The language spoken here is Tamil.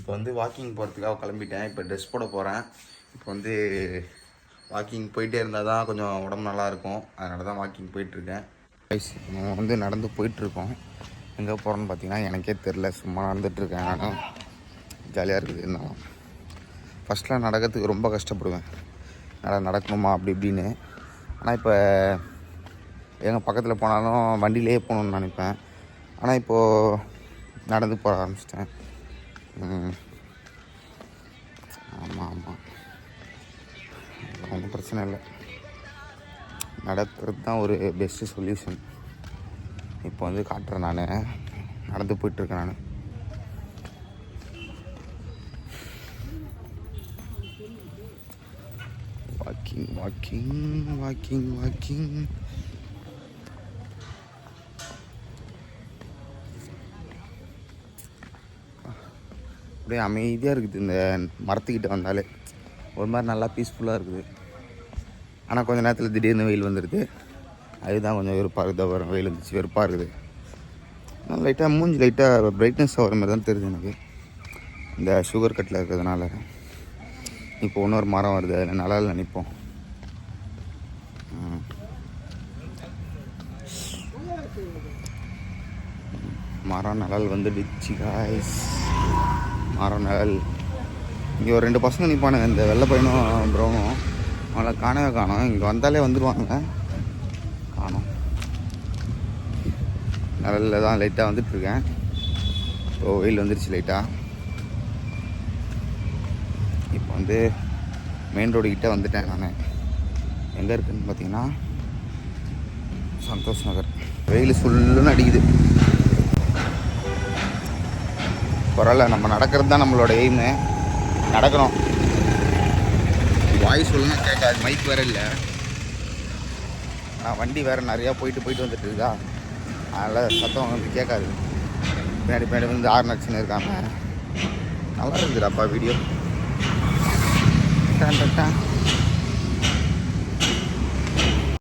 இப்போ வந்து வாக்கிங் போகிறதுக்காக கிளம்பிட்டேன். இப்போ ட்ரெஸ் போட போகிறேன். இப்போ வந்து வாக்கிங் போயிட்டே இருந்தால் தான் கொஞ்சம் உடம்பு நல்லாயிருக்கும். அதனால தான் வாக்கிங் போயிட்டுருக்கேன். நம்ம வந்து நடந்து போயிட்டுருக்கோம். எங்கே போகிறோன்னு பார்த்தீங்கன்னா எனக்கே தெரில. சும்மா நடந்துகிட்ருக்கேன். நான் ஜாலியாக இருக்குது. இருந்தாலும் ஃபஸ்ட்லாம் நடக்கிறதுக்கு ரொம்ப கஷ்டப்படுவேன். நடக்கணுமா அப்படி இப்படின்னு. ஆனால் இப்போ எங்கள் பக்கத்தில் போனாலும் வண்டியிலே போகணுன்னு நினைப்பேன். ஆனால் இப்போது நடந்து போக ஆரம்பிச்சிட்டேன். ஆமாம், ஒன்றும் பிரச்சனை இல்லை. நடக்கிறது தான் ஒரு பெஸ்ட்டு சொல்யூஷன். இப்போ வந்து காட்டுறேன். நான் நடந்து போயிட்டுருக்கேன். நான் வாக்கிங் அப்படியே அமைதியாக இருக்குது. இந்த மரத்துக்கிட்ட வந்தாலே ஒரு மாதிரி நல்லா பீஸ்ஃபுல்லாக இருக்குது. ஆனால் கொஞ்சம் நேரத்தில் திடீர்னு வெயில் வந்துடுது. அதுதான் கொஞ்சம் வெறுப்பாக இருக்குது. வரும் வெயில் வந்துச்சு, வெறுப்பாக இருக்குது. ஆனால் லைட்டாக மூஞ்சி லைட்டாக பிரைட்னஸ் ஆகிற மாதிரி தான் தெரியுது எனக்கு, இந்த சுகர் கட்டில் இருக்கிறதுனால. இப்போ இன்னொரு மரம் வருது, அதில் நல்லா நிற்போம். மரம் நிழல் வந்துடுச்சு காய்ஸ். மரம் நிழல். இங்கே ஒரு 2 பசங்க நிற்பானுங்க, இந்த வெள்ளை பையனும் ப்ரௌனும். அவங்கள காணவே காணோம். இங்கே வந்தாலே வந்துடுவாங்க. காணோம். நிழலில் தான் லைட்டாக வந்துட்டுருக்கேன். இப்போ வெயில் வந்துடுச்சு லைட்டாக. இப்போ வந்து மெயின் ரோடுக்கிட்ட வந்துட்டேன். நான் எங்கே இருக்குதுன்னு பார்த்தீங்கன்னா சந்தோஷ் நகர். வெயில் சுல்லுன்னு அடிக்குது. பரவாயில்ல, நம்ம நடக்கிறது தான் நம்மளோட எய்மு. நடக்கணும். வாய்ஸ் சொல்லுன்னா கேட்காது, மைக் வேறு இல்லை. ஆனால் வண்டி வேறு நிறையா போயிட்டு வந்துட்டு இருக்கா. அதனால் சத்தம் வந்து கேட்காது. பின்னாடி வந்து ஆறு நடிச்சுன்னு இருக்காங்க. நல்லா இருக்குதுடாப்பா வீடியோ.